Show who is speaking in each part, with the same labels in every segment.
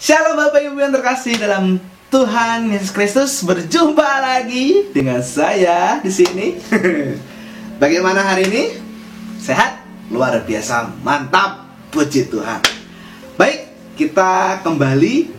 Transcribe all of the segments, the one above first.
Speaker 1: Shalom Bapak Ibu yang terkasih dalam Tuhan Yesus Kristus, berjumpa lagi dengan saya di sini. Bagaimana hari ini? Sehat? Luar biasa, mantap, puji Tuhan. Baik, kita kembali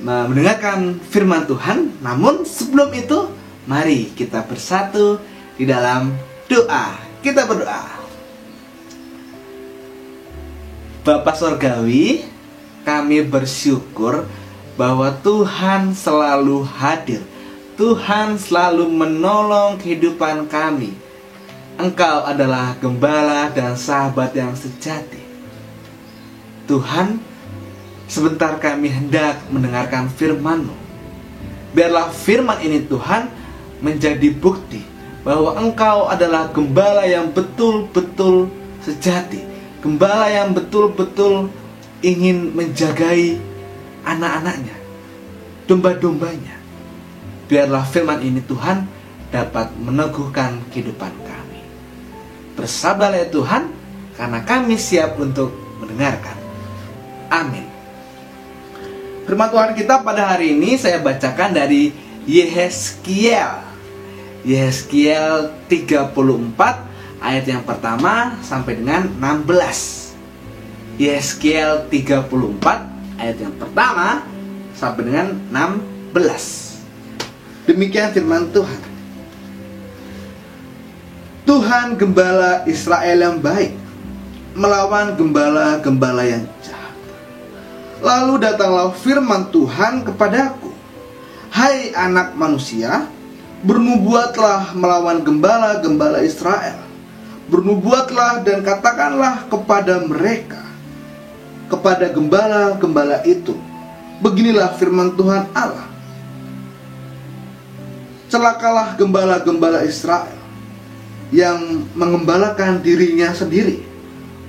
Speaker 1: mendengarkan firman Tuhan. Namun sebelum itu, mari kita bersatu di dalam doa. Kita berdoa. Bapa Sorgawi, kami bersyukur bahwa Tuhan selalu hadir. Tuhan selalu menolong kehidupan kami. Engkau adalah gembala dan sahabat yang sejati. Tuhan, sebentar kami hendak mendengarkan firman-Mu. Biarlah firman ini Tuhan menjadi bukti bahwa Engkau adalah gembala yang betul-betul sejati. Gembala yang betul-betul ingin menjagai anak-anaknya, domba-dombanya. Biarlah firman ini Tuhan dapat meneguhkan kehidupan kami. Bersabarlah ya Tuhan, karena kami siap untuk mendengarkan. Amin. Firman Tuhan kita pada hari ini saya bacakan dari Yehezkiel 34 ayat yang pertama sampai dengan 16. Yehezkiel 34 ayat yang pertama sampai dengan 16. Demikian firman Tuhan. Tuhan gembala Israel yang baik melawan gembala-gembala yang jahat. Lalu datanglah firman Tuhan kepadaku, hai anak manusia, bernubuatlah melawan gembala-gembala Israel. Bernubuatlah dan katakanlah kepada mereka, kepada gembala-gembala itu, beginilah firman Tuhan Allah. Celakalah gembala-gembala Israel yang mengembalakan dirinya sendiri.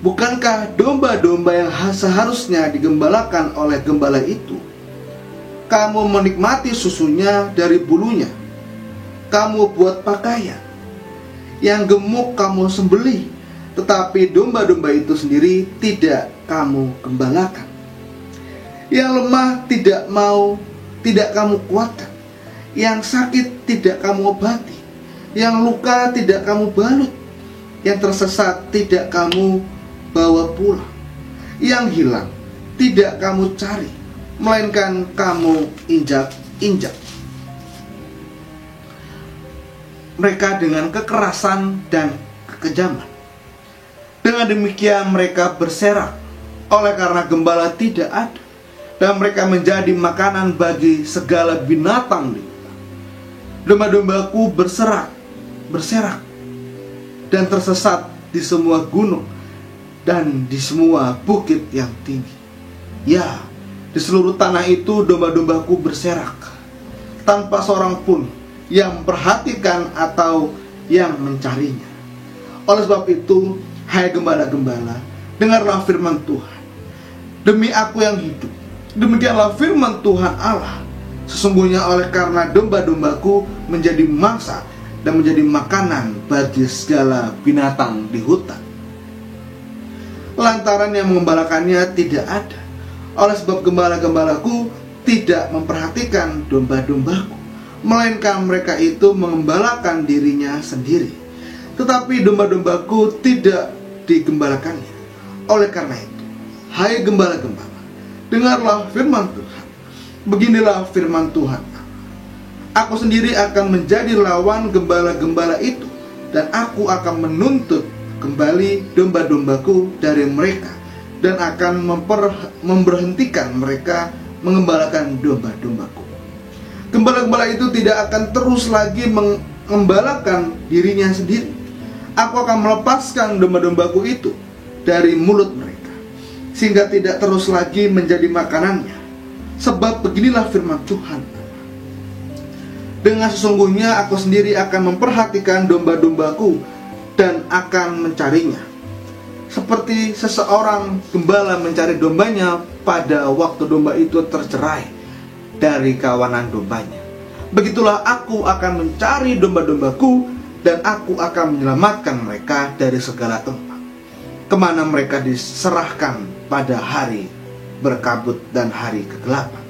Speaker 1: Bukankah domba-domba yang seharusnya digembalakan oleh gembala itu? Kamu menikmati susunya dari bulunya. Kamu buat pakaian. Yang gemuk kamu sembelih, tetapi domba-domba itu sendiri tidak kamu gembalakan. Yang lemah tidak kamu kuatkan. Yang sakit tidak kamu obati. Yang luka tidak kamu balut. Yang tersesat tidak kamu bawa pulang. Yang hilang tidak kamu cari, melainkan kamu injak-injak. Mereka dengan kekerasan dan kekejaman. Dengan demikian mereka berserak oleh karena gembala tidak ada, dan mereka menjadi makanan bagi segala binatang di hutan. Domba-dombaku berserak dan tersesat di semua gunung dan di semua bukit yang tinggi. Ya, di seluruh tanah itu domba-dombaku berserak, tanpa seorang pun yang memperhatikan atau yang mencarinya. Oleh sebab itu, hai gembala-gembala, dengarlah firman Tuhan. Demi aku yang hidup, demikianlah firman Tuhan Allah, sesungguhnya oleh karena domba-dombaku menjadi mangsa dan menjadi makanan bagi segala binatang di hutan, lantaran yang mengembalakannya tidak ada. Oleh sebab gembala-gembalaku tidak memperhatikan domba-dombaku, melainkan mereka itu mengembalakan dirinya sendiri. Tetapi domba-dombaku tidak digembalakannya. Oleh karena itu, hai gembala-gembala, dengarlah firman Tuhan. Beginilah firman Tuhan. Aku sendiri akan menjadi lawan gembala-gembala itu, dan aku akan menuntut kembali domba-dombaku dari mereka, dan akan memberhentikan mereka mengembalakan domba-dombaku. Gembala-gembala itu tidak akan terus lagi mengembalakan dirinya sendiri. Aku akan melepaskan domba-dombaku itu dari mulut mereka, sehingga tidak terus lagi menjadi makanannya. Sebab beginilah firman Tuhan. Dengan sesungguhnya aku sendiri akan memperhatikan domba-dombaku dan akan mencarinya, seperti seseorang gembala mencari dombanya pada waktu domba itu tercerai dari kawanan dombanya. Begitulah aku akan mencari domba-dombaku, dan aku akan menyelamatkan mereka dari segala tempat kemana mereka diserahkan pada hari berkabut dan hari kegelapan.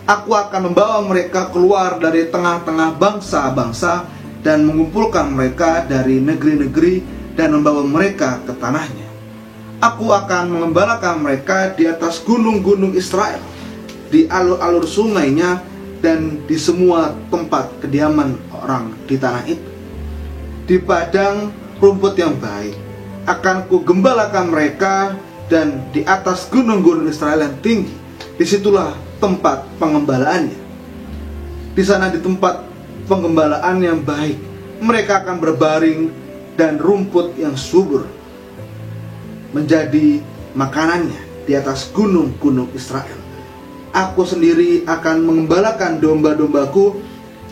Speaker 1: Aku akan membawa mereka keluar dari tengah-tengah bangsa-bangsa dan mengumpulkan mereka dari negeri-negeri dan membawa mereka ke tanahnya. Aku akan mengembalakan mereka di atas gunung-gunung Israel, di alur-alur sungainya, dan di semua tempat kediaman orang di tanah itu. Di padang rumput yang baik akan kugembalakan mereka, dan di atas gunung-gunung Israel yang tinggi, disitulah tempat pengembalaannya. Di sana, di tempat penggembalaan yang baik, mereka akan berbaring, dan rumput yang subur menjadi makanannya di atas gunung-gunung Israel. Aku sendiri akan mengembalakan domba-dombaku,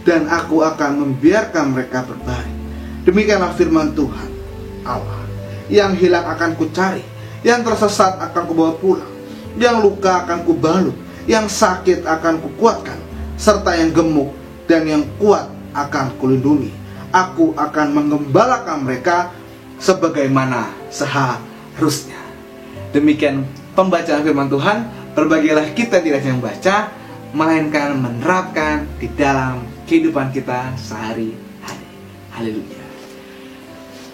Speaker 1: dan aku akan membiarkan mereka berbaring. Demikianlah firman Tuhan Allah. Yang hilang akan kucari, yang tersesat akan kubawa pulang, yang luka akan kubalut, yang sakit akan kukuatkan, serta yang gemuk dan yang kuat akan kulindungi. Aku akan mengembalakan mereka sebagaimana seharusnya. Demikian pembacaan firman Tuhan. Berbahagialah kita tidak hanya membaca, melainkan menerapkan di dalam kehidupan kita sehari-hari. Haleluya.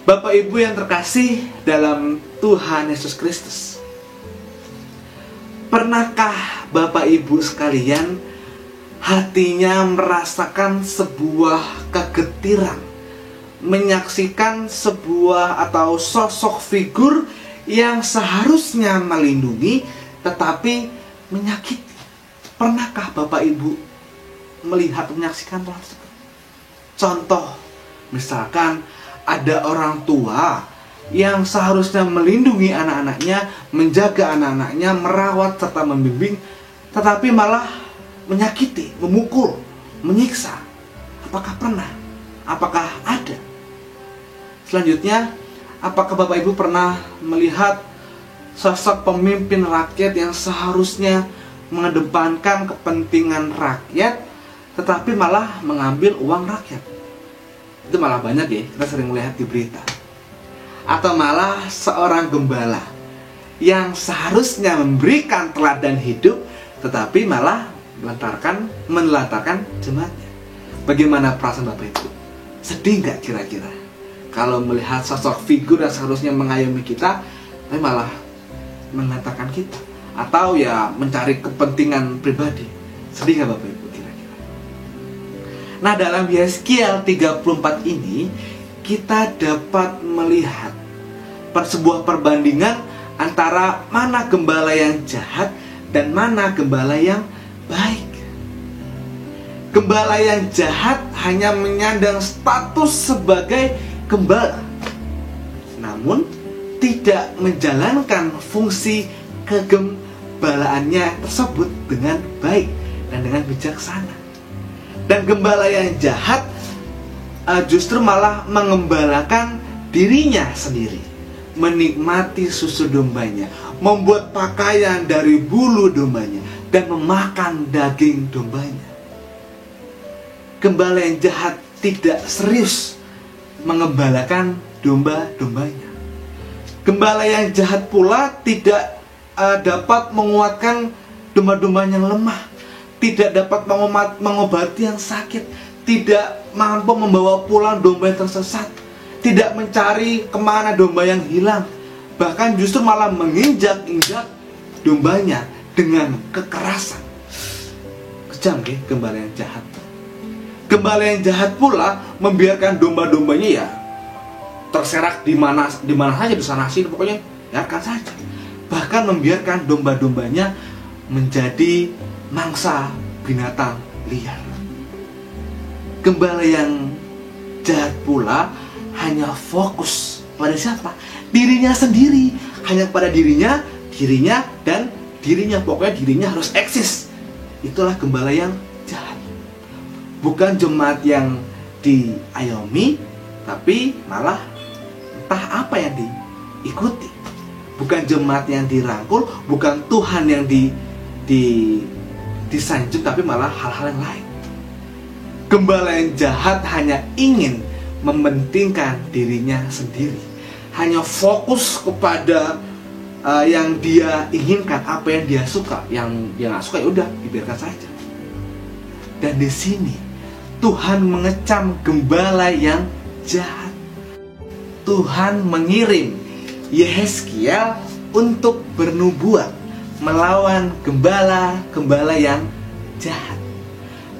Speaker 1: Bapak Ibu yang terkasih dalam Tuhan Yesus Kristus, pernahkah Bapak Ibu sekalian hatinya merasakan sebuah kegetiran, menyaksikan sebuah atau sosok figur yang seharusnya melindungi tetapi menyakiti? Pernahkah Bapak Ibu melihat, menyaksikan hal tersebut? Contoh, misalkan ada orang tua yang seharusnya melindungi anak-anaknya, menjaga anak-anaknya, merawat serta membimbing, tetapi malah menyakiti, memukul, menyiksa. Apakah pernah? Apakah ada? Selanjutnya, apakah Bapak Ibu pernah melihat sosok pemimpin rakyat yang seharusnya mengedepankan kepentingan rakyat, tetapi malah mengambil uang rakyat? Itu malah banyak ya, kita sering melihat di berita. Atau malah seorang gembala yang seharusnya memberikan teladan hidup, tetapi malah menelantarkan jemaatnya. Bagaimana perasaan Bapak Ibu? Sedih nggak kira-kira kalau melihat sosok figur yang seharusnya mengayomi kita, tapi malah menelantarkan kita, atau ya mencari kepentingan pribadi? Sedih nggak Bapak Ibu kira-kira? Nah, dalam Yeskiel 34 ini kita dapat melihat sebuah perbandingan antara mana gembala yang jahat dan mana gembala yang baik. Gembala yang jahat hanya menyandang status sebagai gembala, namun tidak menjalankan fungsi kegembalaannya tersebut dengan baik dan dengan bijaksana. Dan gembala yang jahat justru malah mengembalakan dirinya sendiri, menikmati susu dombanya, membuat pakaian dari bulu dombanya, dan memakan daging dombanya. Gembala yang jahat tidak serius mengembalakan domba-dombanya. Gembala yang jahat pula tidak dapat menguatkan domba-dombanya yang lemah, tidak dapat mengobati yang sakit, tidak mampu membawa pulang domba yang tersesat, tidak mencari kemana domba yang hilang, bahkan justru malah menginjak-injak dombanya dengan kekerasan. Kejam ya gembala yang jahat. Gembala yang jahat pula membiarkan domba-dombanya ya terserak di mana saja, di sana sini, pokoknya biarkan saja. Bahkan membiarkan domba-dombanya menjadi mangsa binatang liar. Gembala yang jahat pula hanya fokus pada siapa? Dirinya sendiri, hanya pada dirinya, dan dirinya. Pokoknya dirinya harus eksis. Itulah gembala yang jahat. Bukan jemaat yang diayomi, tapi malah entah apa yang diikuti. Bukan jemaat yang dirangkul, bukan Tuhan yang disanjung, tapi malah hal-hal yang lain. Gembala yang jahat hanya ingin mementingkan dirinya sendiri, hanya fokus kepada yang dia inginkan, apa yang dia suka. Yang dia nggak suka ya udah dibiarkan saja. Dan di sini Tuhan mengecam gembala yang jahat. Tuhan mengirim Yehezkiel untuk bernubuat melawan gembala-gembala yang jahat.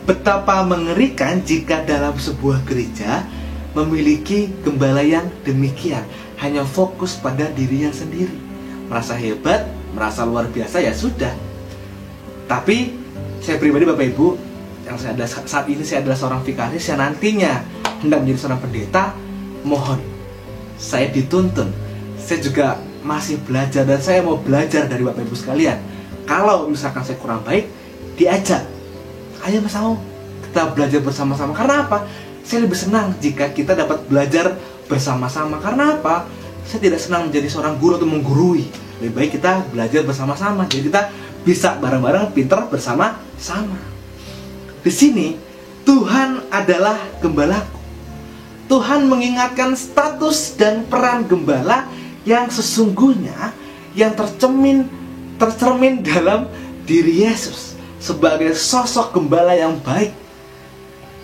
Speaker 1: Betapa mengerikan jika dalam sebuah gereja memiliki gembala yang demikian, hanya fokus pada dirinya sendiri, merasa hebat, merasa luar biasa, ya sudah. Tapi saya pribadi, Bapak Ibu, yang saat ini saya adalah seorang vikaris yang nantinya hendak menjadi seorang pendeta. Mohon, saya dituntun, saya juga masih belajar, dan saya mau belajar dari Bapak Ibu sekalian. Kalau misalkan saya kurang baik, diajak, ayo Mas Ao, kita belajar bersama-sama. Karena apa? Saya lebih senang jika kita dapat belajar bersama-sama. Karena apa? Saya tidak senang menjadi seorang guru atau menggurui. Lebih baik kita belajar bersama-sama, jadi kita bisa bareng-bareng pintar bersama-sama. Di sini Tuhan adalah gembalaku. Tuhan mengingatkan status dan peran gembala yang sesungguhnya yang tercermin dalam diri Yesus sebagai sosok gembala yang baik.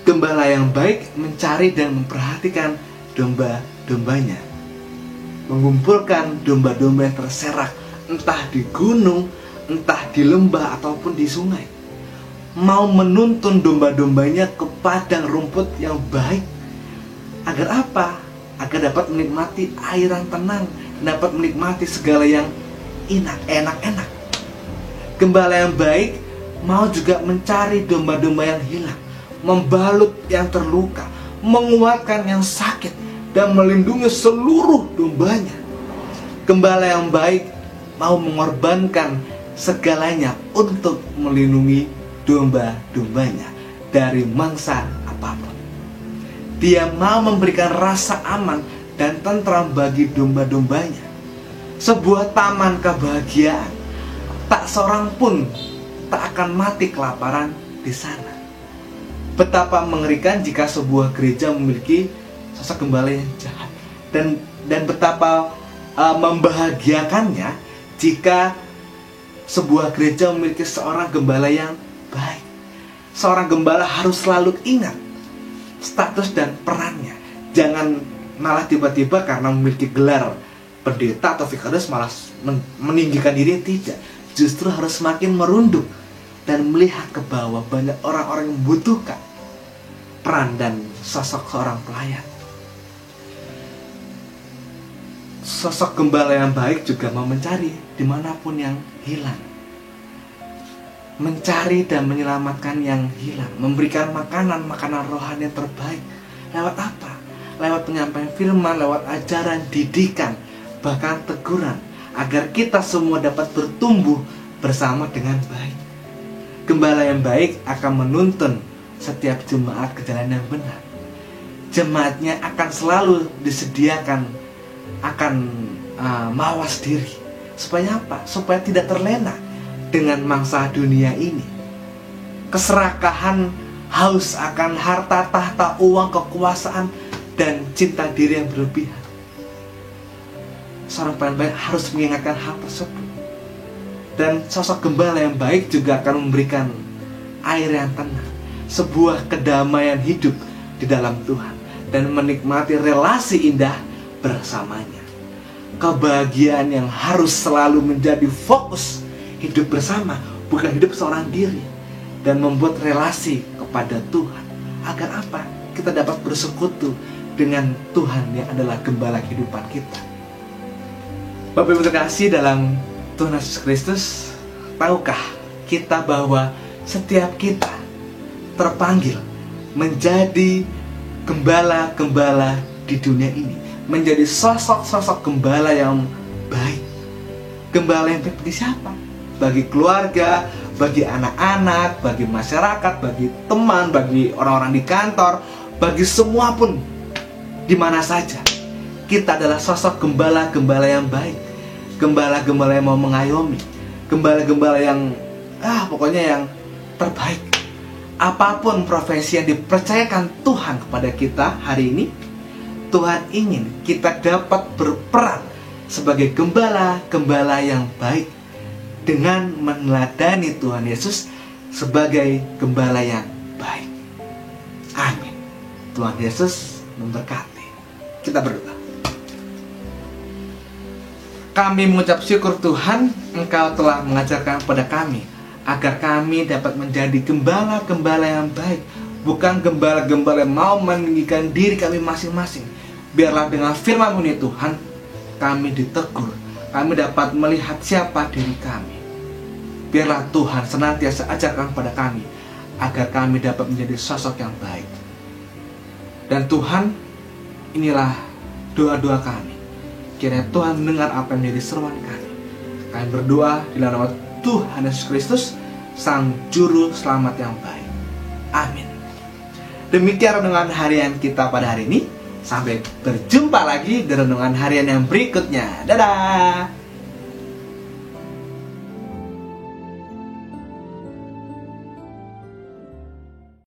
Speaker 1: Gembala yang baik mencari dan memperhatikan domba-dombanya, mengumpulkan domba-domba yang terserak, entah di gunung, entah di lembah, ataupun di sungai. Mau menuntun domba-dombanya ke padang rumput yang baik. Agar apa? Agar dapat menikmati air yang tenang, dapat menikmati segala yang enak-enak. Gembala yang baik mau juga mencari domba-domba yang hilang, membalut yang terluka, menguatkan yang sakit, dan melindungi seluruh dombanya. Gembala yang baik mau mengorbankan segalanya untuk melindungi domba-dombanya dari mangsa apapun. Dia mau memberikan rasa aman dan tentram bagi domba-dombanya. Sebuah taman kebahagiaan, tak seorang pun tak akan mati kelaparan di sana. Betapa mengerikan jika sebuah gereja memiliki sosok gembala yang jahat, dan betapa membahagiakannya jika sebuah gereja memiliki seorang gembala yang baik. Seorang gembala harus selalu ingat status dan perannya. Jangan malah tiba-tiba karena memiliki gelar pendeta atau vikaris malah meninggikan diri. Tidak, justru harus semakin merunduk dan melihat ke bawah. Banyak orang-orang yang membutuhkan peran dan sosok seorang pelayan. Sosok gembala yang baik juga mau mencari dimanapun yang hilang, mencari dan menyelamatkan yang hilang, memberikan makanan rohani yang terbaik. Lewat apa? Lewat penyampaian firman, lewat ajaran, didikan, bahkan teguran, agar kita semua dapat bertumbuh bersama dengan baik. Gembala yang baik akan menuntun setiap jemaat ke jalan yang benar. Jemaatnya akan selalu disediakan, akan mawas diri. Supaya apa? Supaya tidak terlena dengan mangsa dunia ini. Keserakahan, haus akan harta, tahta, uang, kekuasaan, dan cinta diri yang berlebihan. Seorang pelayan baik harus mengingatkan hal tersebut. Dan sosok gembala yang baik juga akan memberikan air yang tenang, sebuah kedamaian hidup di dalam Tuhan, dan menikmati relasi indah bersamanya. Kebahagiaan yang harus selalu menjadi fokus hidup bersama, bukan hidup seorang diri, dan membuat relasi kepada Tuhan. Agar apa? Kita dapat bersekutu dengan Tuhan yang adalah gembala kehidupan kita. Bapak Ibu terkasih dalam Tuhan Yesus Kristus, tahukah kita bahwa setiap kita terpanggil menjadi gembala-gembala di dunia ini, menjadi sosok-sosok gembala yang baik. Gembala yang baik bagi siapa? Bagi keluarga, bagi anak-anak, bagi masyarakat, bagi teman, bagi orang-orang di kantor, bagi semua pun, di mana saja. Kita adalah sosok gembala-gembala yang baik. Gembala-gembala yang mau mengayomi, gembala-gembala yang pokoknya yang terbaik. Apapun profesi yang dipercayakan Tuhan kepada kita hari ini, Tuhan ingin kita dapat berperan sebagai gembala-gembala yang baik dengan meneladani Tuhan Yesus sebagai gembala yang baik. Amin. Tuhan Yesus memberkati. Kita berdoa. Kami mengucap syukur Tuhan, Engkau telah mengajarkan kepada kami agar kami dapat menjadi gembala-gembala yang baik, bukan gembala-gembala yang mau meninggikan diri kami masing-masing. Biarlah dengan firman-Mu ini Tuhan, kami ditegur, kami dapat melihat siapa diri kami. Biarlah Tuhan senantiasa ajarkan kepada kami agar kami dapat menjadi sosok yang baik. Dan Tuhan, inilah doa-doa kami. Kiranya Tuhan mendengar apa yang menjadi seruan kami. Kami berdoa di dalam nama Tuhan Yesus Kristus, Sang Juru Selamat yang baik. Amin. Demikian renungan harian kita pada hari ini. Sampai berjumpa lagi di renungan harian yang berikutnya. Dadah.